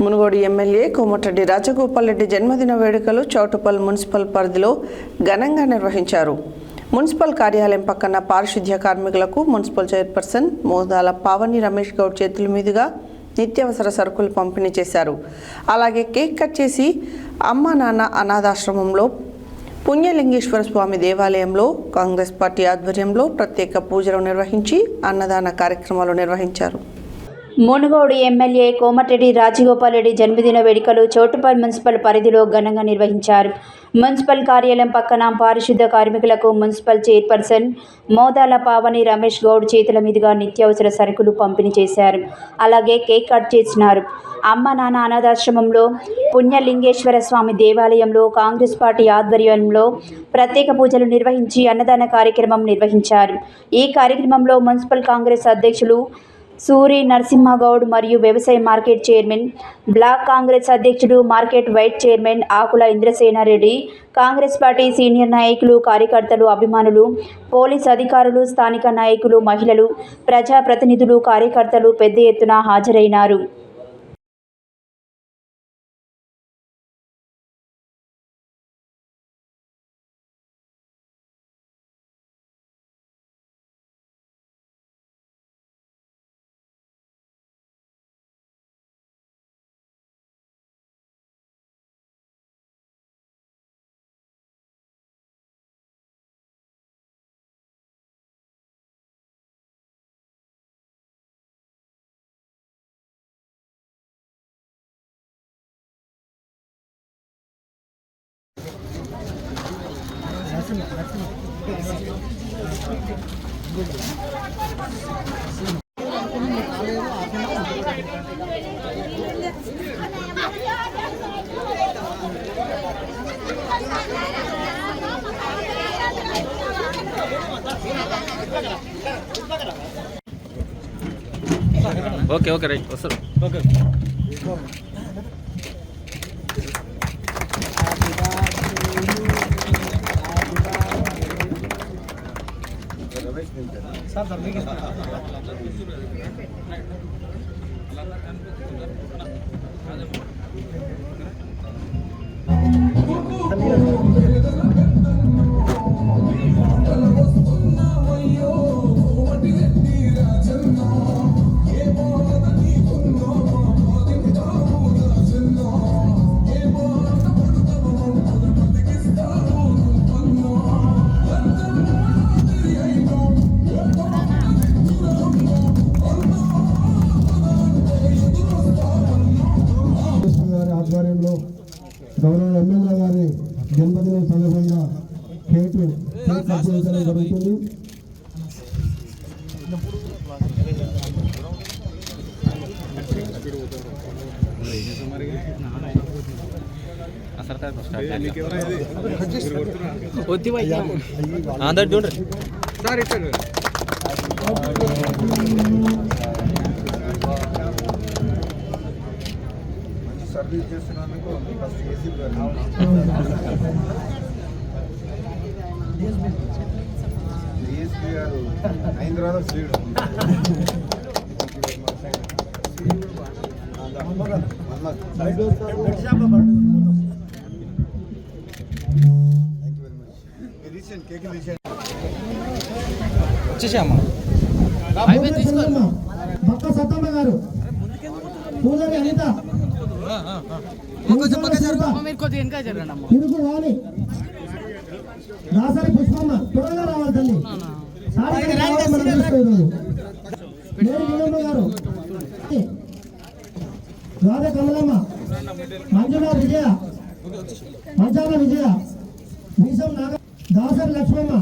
Munugode MLA Komatireddy Rajagopal Reddy జన్మదిన వేడుకలు Choutuppal municipal పరిధిలో ఘనంగా నిర్వహించారు. మున్సిపల్ కార్యాలయం పక్కన పారిశుద్ధ్య కార్మికులకు మున్సిపల్ చైర్పర్సన్ మోదాల పావని రమేష్ గౌడ్ చేతుల మీదుగా నిత్యావసర సరుకులు పంపిణీ చేశారు. అలాగే కేక్ కట్ చేసి అమ్మ నాన్న అనాథాశ్రమంలో పుణ్యలింగేశ్వర స్వామి దేవాలయంలో కాంగ్రెస్ పార్టీ ఆధ్వర్యంలో ప్రత్యేక పూజలు నిర్వహించి అన్నదాన కార్యక్రమాలు నిర్వహించారు. మునుగోడు ఎమ్మెల్యే కోమటిరెడ్డి రాజగోపాల్ రెడ్డి జన్మదిన వేడుకలు చౌటుప్పల్ మున్సిపల్ పరిధిలో ఘనంగా నిర్వహించారు. మున్సిపల్ కార్యాలయం పక్కన పారిశుద్ధ కార్మికులకు మున్సిపల్ చైర్పర్సన్ మోదాల పావని రమేష్ గౌడ్ చేతుల మీదుగా నిత్యావసర సరుకులు పంపిణీ చేశారు. అలాగే కేక్ కట్ చేసినారు. అమ్మ నాన్న అనాథాశ్రమంలో పుణ్యలింగేశ్వర స్వామి దేవాలయంలో కాంగ్రెస్ పార్టీ ఆధ్వర్యంలో ప్రత్యేక పూజలు నిర్వహించి అన్నదాన కార్యక్రమం నిర్వహించారు. ఈ కార్యక్రమంలో మున్సిపల్ కాంగ్రెస్ అధ్యక్షులు సూరి నరసింహగౌడ్ మరియు వ్యవసాయ మార్కెట్ చైర్మన్, బ్లాక్ కాంగ్రెస్ అధ్యక్షుడు, మార్కెట్ వైట్ చైర్మన్ ఆకుల ఇంద్రసేనారెడ్డి, కాంగ్రెస్ పార్టీ సీనియర్ నాయకులు, కార్యకర్తలు, అభిమానులు, పోలీస్ అధికారులు, స్థానిక నాయకులు, మహిళలు, ప్రజాప్రతినిధులు, కార్యకర్తలు పెద్ద ఎత్తున హాజరైనారు. ఓకే రైట్ వస్తారు. ఆధ్వర్యంలో గౌరవ ఎమ్మెల్యే గారి జన్మదినం సందర్భంగా కేక్ కట్ చేయడం జరుగుతుంది. సర్వీస్ చేస్తున్నందుకు ఫస్ట్ ఏసీ గారు అయిన తర్వాత శ్రీడు వచ్చేసామ్మా బక్క సత్తమ్మ గారు, పూజారి అనిత, తిరుగు వాలి, దాసరి పుష్పమ్మ, త్వరగా రావాలి తల్లి. గారు, రాధ కమలమ్మ, మంజుల విజయ, మంచాల విజయ, వీసం నాగ, దాసరి లక్ష్మమ్మ,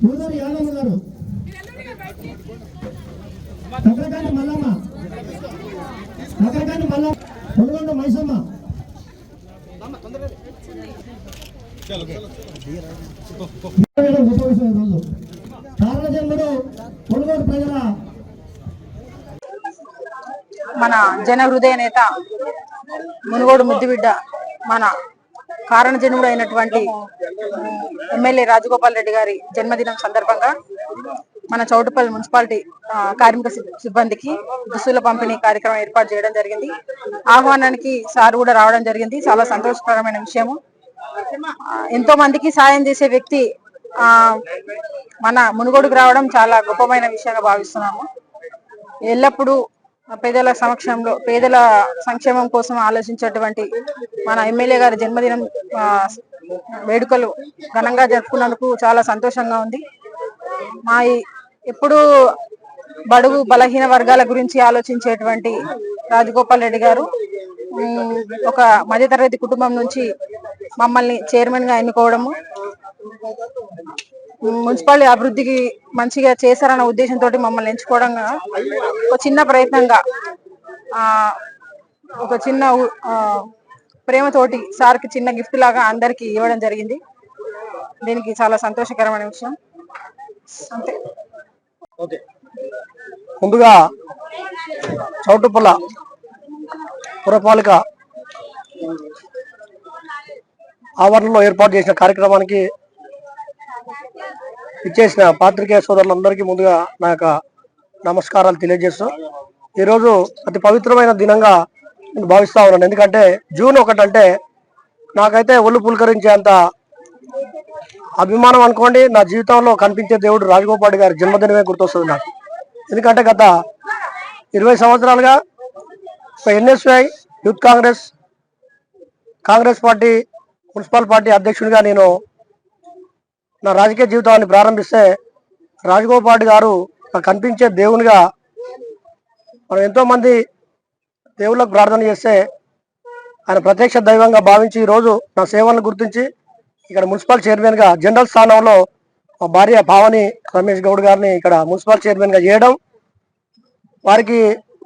పూజారి యాదమ్మ గారు, నగరకాంటి మల్లమ్మ, నగరకాంటి మల్లమ్మ, పొలగొండ మైసమ్మ, కారణజన్ముడు పొలగోడు ప్రజల మన జన హృదయ నేత మునుగోడు ముద్దుబిడ్డ మన కారణజన్ముడు అయినటువంటి ఎమ్మెల్యే రాజగోపాల్ రెడ్డి గారి జన్మదినం సందర్భంగా మన చౌటుపల్లి మున్సిపాలిటీ కార్మిక సిబ్బందికి దుస్తుల పంపిణీ కార్యక్రమం ఏర్పాటు చేయడం జరిగింది. ఆహ్వానానికి సార్ కూడా రావడం జరిగింది. చాలా సంతోషకరమైన విషయము. ఎంతో మందికి సాయం చేసే వ్యక్తి మన మునుగోడుకు రావడం చాలా గొప్పమైన విషయంగా భావిస్తున్నాము. ఎల్లప్పుడూ పేదల సమక్షంలో పేదల సంక్షేమం కోసం ఆలోచించేటువంటి మన ఎమ్మెల్యే గారి జన్మదినం వేడుకలు ఘనంగా జరుపుకున్నందుకు చాలా సంతోషంగా ఉంది. మా ఎప్పుడు బడుగు బలహీన వర్గాల గురించి ఆలోచించేటువంటి రాజగోపాల్ రెడ్డి గారు ఒక మధ్యతరగతి కుటుంబం నుంచి మమ్మల్ని చైర్మన్ గా ఎన్నుకోవడము, మున్సిపాలిటీ అభివృద్ధికి మంచిగా చేశారన్న ఉద్దేశంతో మమ్మల్ని ఎంచుకోవడం ఒక చిన్న ప్రయత్నంగా ఒక చిన్న ప్రేమతోటి సార్కి చిన్న గిఫ్ట్ లాగా అందరికి ఇవ్వడం జరిగింది. దీనికి చాలా సంతోషకరమైన విషయం. అంతే. ముందుగా చౌటుపల్ల పురపాలిక ఆవరణలో ఏర్పాటు చేసిన కార్యక్రమానికి ఇచ్చేసిన పాత్రికేయ సోదరులందరికీ ముందుగా నా యొక్క నమస్కారాలు తెలియజేస్తూ ఈరోజు అతి పవిత్రమైన దినంగా నేను భావిస్తా ఉన్నాను. ఎందుకంటే జూన్ 1 అంటే నాకైతే ఒళ్ళు పులకరించేంత అభిమానం అనుకోండి. నా జీవితంలో కనిపించే దేవుడు రాజగోపాల్ గారి జన్మదినమే గుర్తొస్తుంది నాకు. ఎందుకంటే గత 20 సంవత్సరాలుగా NSY youth Congress party municipal party అధ్యక్షుడిగా నేను నా రాజకీయ జీవితాన్ని ప్రారంభిస్తే రాజగోపాల్ గారు నాకు కనిపించే దేవునిగా, మనం ఎంతోమంది దేవుళ్ళకు ప్రార్థన చేస్తే ఆయన ప్రత్యక్ష దైవంగా భావించి ఈరోజు నా సేవలను గుర్తించి ఇక్కడ మున్సిపల్ చైర్మన్గా జనరల్ స్థానంలో మా భార్య భావని రమేష్ గౌడ్ గారిని ఇక్కడ మున్సిపల్ చైర్మన్గా చేయడం,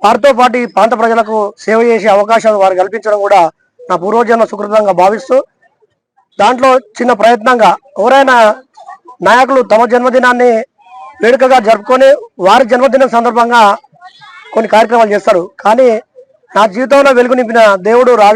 వారితో పాటు ఈ ప్రాంత ప్రజలకు సేవ చేసే అవకాశం వారు కల్పించడం కూడా నా పూర్వజన్మ సుకృతంగా భావిస్తూ దాంట్లో చిన్న ప్రయత్నంగా ఎవరైనా నాయకులు తమ జన్మదినాన్ని వేడుకగా జరుపుకొని వారి జన్మదినం సందర్భంగా కొన్ని కార్యక్రమాలు చేస్తారు. కానీ నా జీవితంలో వెలుగు నింపిన దేవుడు